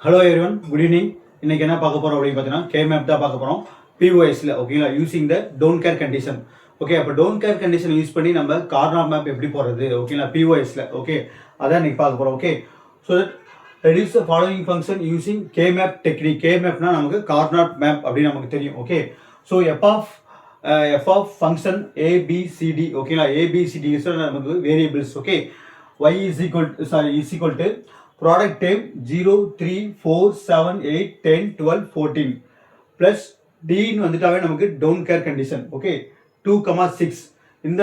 Hello everyone, good evening. இன்னைக்கு என்ன பார்க்க போறோம் அப்படின்னு பார்த்தீங்கன்னா கேமேப் தான் பார்க்க போறோம். பிஓஎஸ்ல ஓகேங்களா, using the don't care condition. Okay, அப்போ டோன்ட் கேர் கண்டிஷன் யூஸ் பண்ணி நம்ம கார்னர் மேப் எப்படி போடுறது ஓகேங்களா பிஓஎஸ்ல. ஓகே, அதான் இன்னைக்கு பார்க்க போறோம். Okay, so that reduce the following function using K map technique. கேமேப்னா நமக்கு கார்னர் மேப் அப்படின்னு நமக்கு தெரியும். Okay, so F of function A B C D ஓகேங்களா. ஏபிசிடி நமக்கு variables. Okay, y is equal to product term 0, 3, 4, 7, 8, 10, 12, 14 plus d ன்னு வந்துட்டாவே நமக்கு don't care condition. ஓகே, 2, 6 இந்த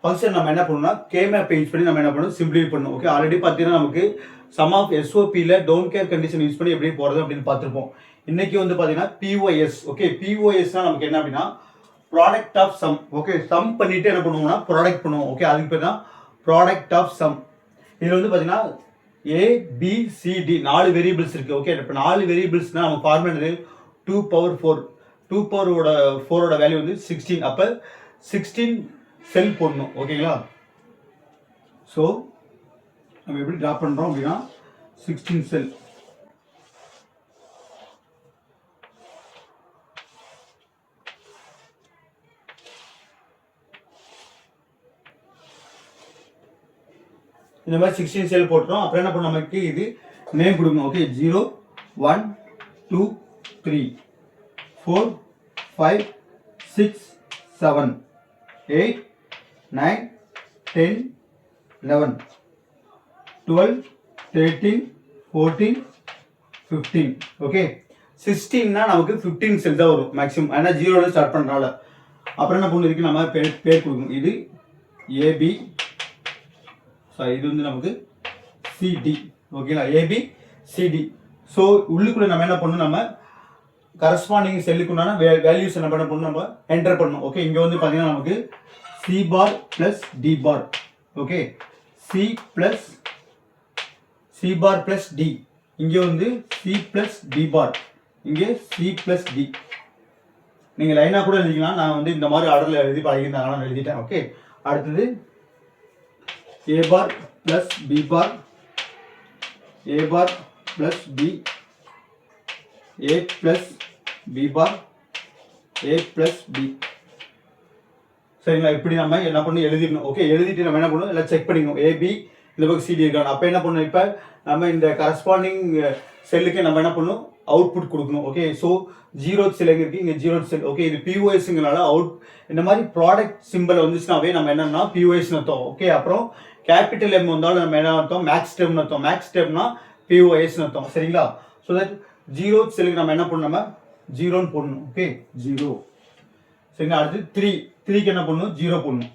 ஃபங்க்ஷன் நம்ம என்ன பண்ணணும்னா கேமேப் யூஸ் பண்ணி நம்ம என்ன பண்ணணும், சிம்பிளிஃபை பண்ணணும். ஓகே, ஆல்ரெடி பார்த்தீங்கன்னா நமக்கு சம் ஆஃப் எஸ்ஓபியில் டோன்ட் கேர் கண்டிஷன் யூஸ் பண்ணி எப்படி போகிறது அப்படின்னு பார்த்துருப்போம். இன்னைக்கு வந்து பார்த்தீங்கன்னா பிஓஎஸ். ஓகே, பிஓஎஸ்னா நமக்கு என்ன அப்படின்னா product of sum. Okay, sum பண்ணிட்டு என்ன பண்ணுவோம்னா ப்ராடக்ட் பண்ணுவோம். ஓகே, அதுக்கு பேர் தான் ப்ராடக்ட் ஆஃப் சம். இதில் வந்து பார்த்தீங்கன்னா ஏபிசிடி 4 வேரியபிள்ஸ் இருக்குது. ஓகே, இப்போ 4 வேரியபிள்ஸ்னால் நம்ம ஃபார்முலா 2 பவர் 4. 2 பவரோட 4ஓட வேல்யூ வந்து 16. அப்போ 16 செல் போடணும். ஓகேங்களா, ஸோ நம்ம எப்படி ட்ரா பண்ணுறோம் அப்படின்னா 16 செல். இந்த மாதிரி 16 செல் போட்டுரும். அப்புறம் என்ன பண்ணணும், நமக்கு இது நேம் கொடுக்கணும். ஓகே, 0, 1, 2, 3, 4, 5, 6, 7, 8, 9, 10, 11, 12, 13, 14, 15. ஓகே, 16னா நமக்கு 15 செல் தான் வரும் மேக்ஸிமம். ஏன்னா 0ல ஸ்டார்ட் பண்ணுறனால. அப்புறம் என்ன பண்ணணும், இதுக்கு நம்ம பேர் கொடுக்கணும். இது ஏபி, இது வந்து நமக்கு சிடி. ஓகேங்களா, ஏபி சிடி. ஸோ உள்ளுக்குள்ள நம்ம என்ன பண்ணணும், நம்ம கரஸ்பாண்டிங் செல்லுக்குண்டான வேல்யூஸ் என்ன பண்ணணும், நம்ம என்டர் பண்ணணும். ஓகே, இங்கே வந்து பார்த்தீங்கன்னா நமக்கு C bar plus D bar. Okay, C bar plus D. இங்கே வந்து சி பிளஸ் டி பார், இங்கே சி பிளஸ் டி. நீங்கள் லைனாக கூட எழுதிக்கலாம். நான் வந்து இந்த மாதிரி ஆர்டரில் எழுதி பழகிருந்தாங்க, நான் எழுதிட்டேன். ஓகே, அடுத்தது a bar plus b bar, a bar plus b, a plus b bar, a plus b. சரிங்களா, இப்படி நம்ம என்ன பண்ணி எழுதிடணும். ஓகே, எழுதிட்டு நம்ம என்ன பண்ணணும், எல்லாம் செக் பண்ணிக்கணும். ஏபி இந்த பக்கம் சிடி இருக்காங்க. அப்போ என்ன பண்ணணும், இப்போ நம்ம இந்த கரஸ்பாண்டிங் செல்லுக்கு நம்ம என்ன பண்ணணும், அவுட்புட் கொடுக்கணும். ஓகே, ஸோ 0th செல் எங்கே இருக்குது, இங்கே 0th செல். ஓகே, இது பிஓஎஸ்ங்கிறனால இந்த மாதிரி ப்ராடக்ட் சிம்பிள் வந்துச்சுனாவே நம்ம என்னன்னா பிஓஎஸ்னு அர்த்தம். ஓகே, அப்புறம் கேபிட்டல் எம் வந்தாலும் நம்ம என்ன அர்த்தம், மேக்ஸ் டேர்ம்னு அர்த்தம். மேக்ஸ் டேர்ம்னா பிஓஎஸ்னு அர்த்தம். சரிங்களா, ஸோ தட் 0th செல்லுக்கு நம்ம என்ன பண்ணணும், நம்ம 0ன்னு போடணும். ஓகே, 0. சரிங்களா, அடுத்து 3க்கு என்ன பண்ணணும், 0 போடணும்.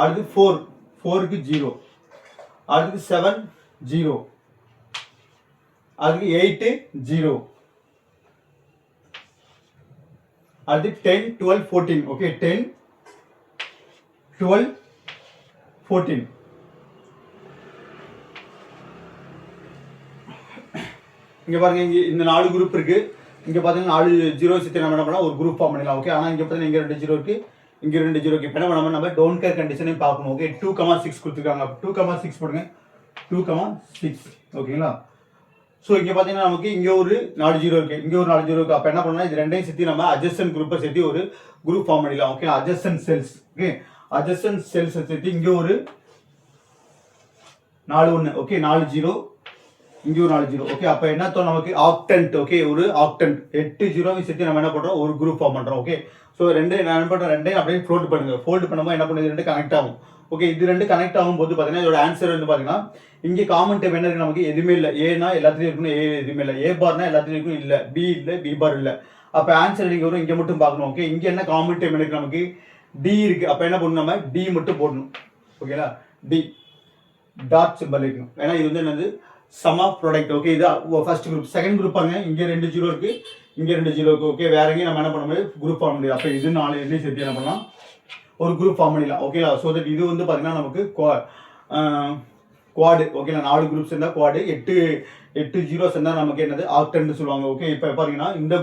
அடுத்து 4க்கு 0. அடுத்து 7, 0. அதுக்கு 8, 0. அடுத்து 10, 12, 14. ஓகே, 10, 12, 14. இங்க பாருங்க, இங்க இந்த 4 குரூப் இருக்கு. இங்க பாத்தீங்கன்னா 4 0 சேர்த்து நம்ம என்ன பண்ணலாம், ஒரு குரூப் ஃபார்ம் பண்ணிடலாம். ஓகே, ஆனா இங்க பாத்தீங்கன்னா இங்க 2 0 இருக்கு, இங்க 2 0 இருக்கு. இப்போ என்ன பண்ணணும், நம்ம டோன்ட் கேர் கண்டிஷனையும் பார்க்கணும். ஓகே, 2, 6 கொடுத்துருக்காங்க. 2, 6 போடுங்க. 2, 6. ஓகேங்களா, ஸோ இங்கே பார்த்தீங்கன்னா நமக்கு இங்கே ஒரு 4 0 இருக்கு, இங்கே ஒரு 4 0 இருக்கு. அப்போ என்ன பண்ணலாம், இது ரெண்டையும் சேர்த்து நம்ம அட்ஜஸ்டன்ட் குரூப்பை சேர்த்து ஒரு குரூப் ஃபார்ம் பண்ணிடலாம். Okay, adjacent cells. Okay, adjacent cells சேர்த்து இங்கே ஒரு 4 1. ஓகே, 4 0, இங்கே ஒரு 4 0. ஓகே, அப்போ என்ன தோணும் நமக்கு, ஆக்டன்ட். ஓகே, ஒரு ஆக்டன்ட் 8 0 சேர்த்து நம்ம என்ன பண்ணுறோம், ஒரு குரூப் ஃபார்ம் பண்ணுறோம். ஓகே, ஸோ நான் என்ன பண்ணுறேன், ரெண்டையும் அப்படியே ஃபோல்ட் பண்ணுங்க. ஃபோல்ட் பண்ணும்போது என்ன பண்ணுது, 2 கனெக்ட் ஆகும். ஓகே, இது 2 கனெக்ட் ஆகும்போது பார்த்தீங்கன்னா இதோட ஆன்சர் வந்து பார்த்தீங்கன்னா இங்கே காமன் டைப் என்ன இருக்கு, நமக்கு எதுவுமே இல்லை. ஏனா எல்லாத்துலையும் இருக்கணும், ஏ எதுவுமே இல்லை. ஏ பார்னா எல்லாத்துலையும் இருக்கும், இல்லை. பி இல்லை, பி பார் இல்லை. அப்போ ஆன்சர் இங்கே வரும், இங்கே மட்டும் பார்க்கணும். ஓகே, இங்கே என்ன காமன் டைப் இருக்கு, நமக்கு டி இருக்கு. அப்போ என்ன பண்ணணும், நம்ம டி மட்டும் போடணும். ஓகேங்களா, டி டாட் சிம்பிள் இருக்கணும். ஏன்னா இது வந்து என்னது, சம் ஆஃப் ப்ராடக்ட். ஓகே, இது ஃபர்ஸ்ட் குரூப். செகண்ட் குரூப் பாருங்க, இங்கே 2 0 இருக்கு, இங்கே 2 0 இருக்கு. ஓகே, வேற எங்கேயும் நம்ம என்ன பண்ண முடியாது, குரூப் ஃபார்ம் முடியாது. அப்போ இது 4 எண்ணெய் சேர்த்து என்ன பண்ணலாம், ஒரு குரூப் ஃபார்ம் பண்ணிடலாம். ஓகேங்களா, ஸோ தட் இது வந்து பார்த்தீங்கன்னா நமக்கு குவாடு. ஓகேங்களா, 4 குரூப்ஸ் இருந்தால் குவாடு, 8 ஜீரோஸ் இருந்தால் நமக்கு என்னது, ஆக்டன்ட் சொல்லுவாங்க. ஓகே, இப்போ பாருங்கன்னா இந்த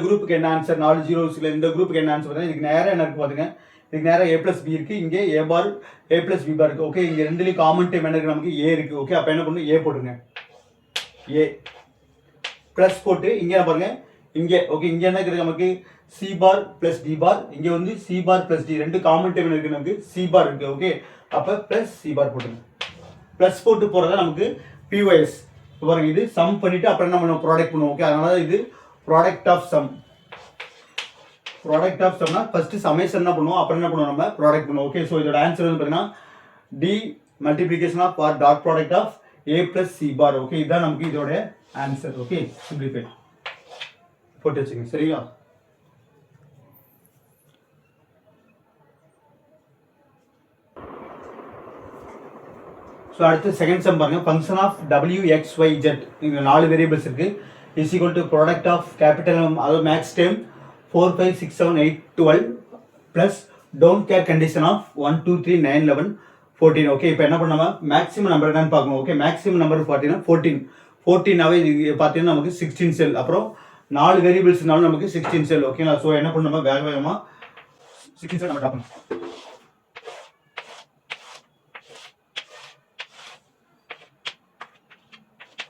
குரூப்புக்கு என்ன ஆன்சர், 4 ஜீரோஸ்ல இந்த குரூப்புக்கு என்ன ஆன்சர் பார்த்தீங்கன்னா இதுக்கு நேரம் என்ன இருக்கு பாத்துங்க, இதுக்கு நேராக a + b இருக்கு, இங்கே a பார் a + b பார் இருக்கு. ஓகே, இங்க ரெண்டுலயும் காமன் டேர்ம் என்ன இருக்கு நமக்கு a இருக்கு. ஓகே, அப்ப என்ன பண்ணணும், a போட்டுருங்க. a பிளஸ் போட்டு இங்க பாருங்க, இங்க ஓகே, இங்க என்ன இருக்கு நமக்கு c பார் + d பார், இங்க வந்து c பார் + d ரெண்டு காமன் டேர்ம் இருக்கு நமக்கு c பார் இருக்கு. ஓகே, அப்ப பிளஸ் c பார் போட்டுருங்க. பிளஸ் போட்டு போறதா நமக்கு pys. பாருங்க, இது சம் பண்ணிட்டு அப்புறம் என்ன பண்ணுவோம், ப்ராடக்ட் பண்ணுவோம். ஓகே, அதனால இது product of sum. Product of சம்னா ஃபர்ஸ்ட் சமேஷன் என்ன பண்ணுவோம், அப்புறம் என்ன பண்ணுவோம், நம்ம ப்ராடக்ட் பண்ணுவோம். ஓகே, ஸோ இதோட ஆன்சர் வந்து பார்த்தீங்கன்னா D multiplication of bar dot product of a + c bar. Okay, இதுதான் நமக்கு இதோட ஆன்சர். ஓகே, சிம்பிளிஃபை போட்டு வச்சுங்க. சரிங்களா? ஸோ அடுத்து செகண்ட் சம் பாருங்க. Function of w x y z, இங்கே 4 வேரியபிள்ஸ் இருக்கு. Is equal to product of capital அதாவது maxterm 4 5 6 7 8 12 plus don't care condition of 1 2 3 9 11 14. Okay, இப்போ என்ன பண்ணாம மேக்ஸிமம் நம்பர் என்னன்னு பார்க்கணும். ஓகே, மேக்ஸிமம் நம்பர் பார்த்தீங்கன்னா 14. 14ஆவே பார்த்தீங்கன்னா நமக்கு 16 செல், அப்புறம் 4 வேரியபிள்ஸ்னாலும் நமக்கு 16 செல். ஓகேங்களா? ஸோ என்ன பண்ணணும், வேக வேகமாக 16 செல் நம்ம ட்ராப் பண்ணணும்.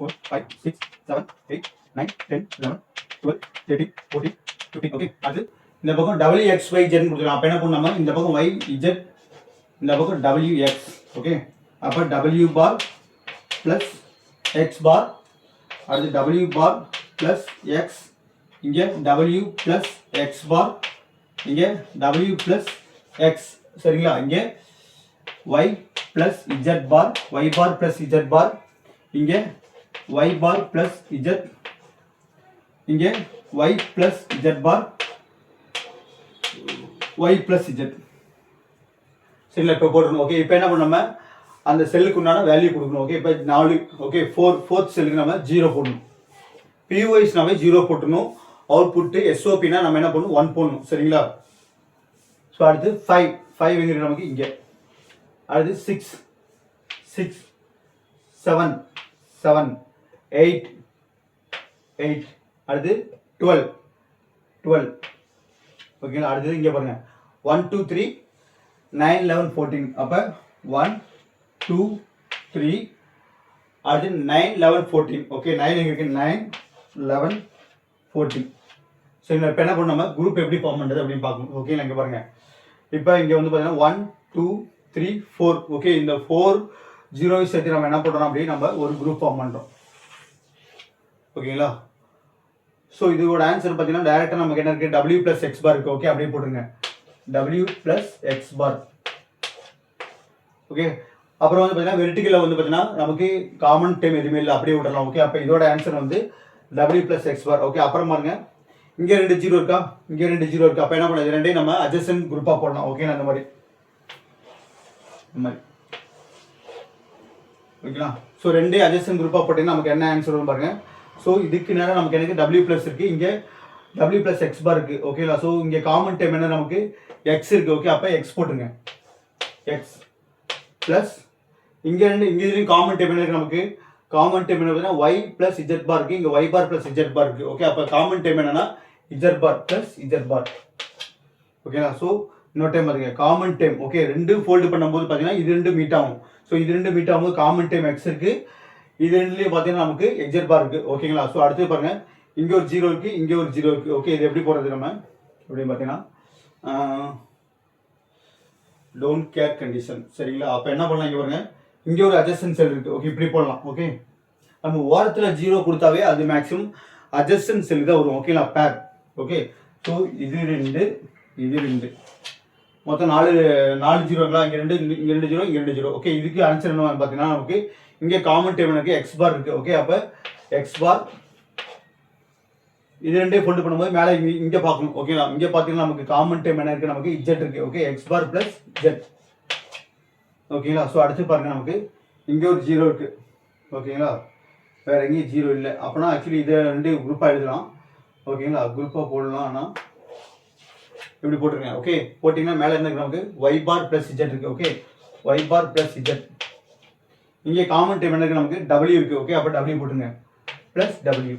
4 5 6 7 8 9 10 11 12 13 14 15. ஓகே, அது இந்த பக்கம் wxyz கொடுத்துருக்கோம். அப்போ என்ன பண்ணாம இந்த பக்கம் yz, இந்த பக்கம் wx. ஓகே, அப்போ w பார் பிளஸ் x பார், அடுத்து w பார் பிளஸ் x, இங்கே w பிளஸ் x பார், இங்கே w பிளஸ் x. சரிங்களா? இங்கே y பிளஸ் z பார், y பார் பிளஸ் z பார், இங்கே y பார் பிளஸ் z, இங்கே y பிளஸ் z பார், y பிளஸ் z. சரிங்களா? இப்போ போட்டுருணும். ஓகே, இப்போ என்ன பண்ணணும், அந்த செல்லுக்கு உண்டான வேல்யூ கொடுக்கணும். ஓகே, இப்போ 4. ஓகே, ஃபோர்த் செல்லுக்கு நம்ம 0 போடணும். பிஒய்ஸ்னாவே 0 போட்டணும். அவுட்புட்டு எஸ்ஓபினா நம்ம என்ன பண்ணணும், 1 போடணும். சரிங்களா? ஸோ அடுத்து 5 எங்க நமக்கு இங்கே, அடுத்து 6 7 7 8 8, அடுத்து 12. ஓகேங்களா? அடுத்தது இங்கே பாருங்க 1 2 3 9 11 14. அப்போ 1 2 3, அடுத்து 9 11 14. ஓகே, 9 எங்க இருக்கு, 9 11 14. சரிங்களா? இப்போ என்ன பண்ணணும், நம்ம குரூப் எப்படி ஃபார்ம் பண்ணுறது அப்படின்னு பார்க்கணும். ஓகே, இங்கே பாருங்க, இப்போ இங்கே வந்து பார்த்தீங்கன்னா 1 2 3 4. ஓகே, இந்த 4 0 சேர்த்து நம்ம என்ன பண்ணுறோம், அப்படி நம்ம ஒரு குரூப் ஃபார்ம் பண்ணுறோம். ஓகேங்களா? ஸோ இதோட ஆன்சர் பார்த்தீங்கன்னா டைரெக்டாக நமக்கு என்ன இருக்குது, w + x பார் இருக்குது. ஓகே, அப்படியே போட்டுருங்க, w + x பார். ஓகே, அப்புறம் வந்து பார்த்தீங்கன்னா வெர்டிகலில் வந்து பார்த்தீங்கன்னா நமக்கு காமன் டேர்ம் எதுவுமே இல்லை, அப்படியே விடலாம். ஓகே, அப்போ இதோட ஆன்சர் வந்து w + x பார். ஓகே, அப்புறம் பாருங்க, இங்கே 2 0 இருக்கா, இங்கே 2 0 இருக்கா. அப்போ என்ன பண்ணுறது, ரெண்டையும் நம்ம அட்ஜசன்ட் குரூப்பாக போடலாம். ஓகே, அந்த மாதிரி ஓகேங்களா? ஸோ ரெண்டே அட்ஜசன்ட் குரூப்பாக போட்டிங்கன்னா நமக்கு என்ன ஆன்சர் வரும் பாருங்க. ஸோ இதுக்கு நேரம் நமக்கு எனக்கு w + இருக்கு, இங்கே w + x பார் இருக்கு. ஓகேங்களா? ஸோ இங்கே காமன் டேர்ம் என்ன நமக்கு x இருக்கு. ஓகே, அப்போ x போட்டுங்க, x பிளஸ் இங்கே இதுலையும் காமன் டேர்ம் என்ன இருக்கு நமக்கு, காமன் டேர்ம் என்ன பார்த்தீங்கன்னா y + z பார் இருக்கு, இங்கே y பார் + z பார் இருக்கு. ஓகே, அப்போ காமன் டேர்ம் என்னன்னா z பார் + z பார். ஓகேங்களா? ஸோ இன்னொரு டைம் பாருங்க, காமன் டேர்ம். ஓகே, ரெண்டு ஃபோல்டு பண்ணும்போது பார்த்தீங்கன்னா இது ரெண்டு மீட் ஆகும். ஸோ இது ரெண்டு மீட் ஆகும்போது காமன் டேர்ம் x இருக்கு, இது ரெண்டுலேயும் பார்த்தீங்கன்னா நமக்கு z பார் இருக்கு. ஓகேங்களா? ஸோ அடுத்து பாருங்க, இங்கே ஒரு 0 இருக்கு, இங்கே ஒரு 0 இருக்கு. ஓகே, இது எப்படி போடுறது நம்ம அப்படின்னு பார்த்தீங்கன்னா டோன்ட் கேர் கண்டிஷன். சரிங்களா? அப்போ என்ன பண்ணலாம், இங்கே பாருங்க, இங்கே ஒரு அட்ஜஸ்டன்ட் செல் இருக்கு. ஓகே, இப்படி போடலாம். ஓகே, நம்ம ஓரத்தில் 0 கொடுத்தாவே அது மேக்ஸிமம் அட்ஜஸ்டன்ட் செல் தான் வரும். ஓகேங்களா? பேர். ஓகே, ஸோ இது 2 இது 2 மொத்தம் 4 0ங்களா, இங்கே 2 இங்கே 2 0 இங்கே 2 0. ஓகே, இதுக்கு ஆன்சர் என்ன பார்த்தீங்கன்னா நமக்கு இங்கே காமன் டேர்ம் எனக்கு x பார் இருக்கு. ஓகே, அப்போ x பார் இது ரெண்டே ஃபோல்டு பண்ணும்போது மேலே இங்கே பார்க்கணும். ஓகேங்களா? இங்கே பார்த்தீங்கன்னா நமக்கு காமன் டேர்ம் என்ன இருக்குது, நமக்கு z இருக்கு. ஓகே, x பார் + z. ஓகேங்களா? ஸோ அடுத்து பாருங்க, நமக்கு இங்கே ஒரு 0 இருக்கு. ஓகேங்களா? வேற எங்கேயும் 0 இல்லை. அப்போனா ஆக்சுவலி இதை 2 குரூப்பாக எழுதலாம். ஓகேங்களா? குரூப்பாக போடலாம். ஆனால் இப்படி போட்டுருங்க. ஓகே, போட்டிங்கன்னா மேலே என்ன நமக்கு y பார் + z இருக்கு. ஓகே, y பார் + z. இங்கே காமன் டேர்ம் என்ன இருக்கு, நமக்கு w இருக்கு. ஓகே, அப்போ w போட்டுருங்க +w.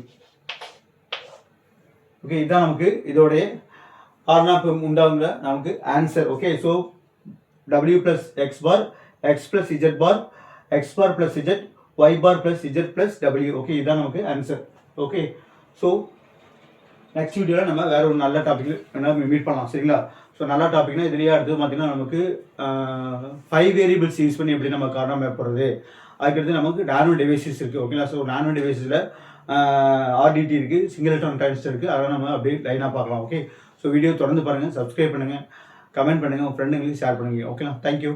ஓகே, இதுதான் நமக்கு இதோடைய காரணம் உண்டாகுங்க நமக்கு answer. Okay, so w plus x bar, x plus z bar, x bar plus z, y bar plus z plus w. Okay, இதுதான் நமக்கு ஆன்சர். ஓகே, ஸோ நெக்ஸ்ட் வீடியோவில் நம்ம வேற ஒரு நல்ல டாபிக் என்ன மீட் பண்ணலாம். சரிங்களா? ஸோ நல்ல டாபிக்னா இதுலேயே அடுத்து பார்த்தீங்கன்னா நமக்கு 5 வேரியபிள்ஸ் யூஸ் பண்ணி எப்படி நம்ம காரணம் மேப் போடுறது, அதுக்கடுத்து நமக்கு நானோ டிவைசஸ் இருக்குது. ஓகேங்களா? ஸோ நானோ டிவைசஸில் ஆர்டிடி இருக்குது, சிங்கிள் எலக்ட்ரான் டிரான்சிஸ்டர் இருக்குது, அதெல்லாம் நம்ம அப்படியே லைனாக பார்க்கலாம். ஓகே, ஸோ வீடியோ தொடர்ந்து பாருங்கள், சப்ஸ்கிரைப் பண்ணுங்கள், கமெண்ட் பண்ணுங்கள், உங்கள் ஃப்ரெண்டுங்களுக்கு ஷேர் பண்ணுங்கள். ஓகேங்களா? தேங்க்யூ.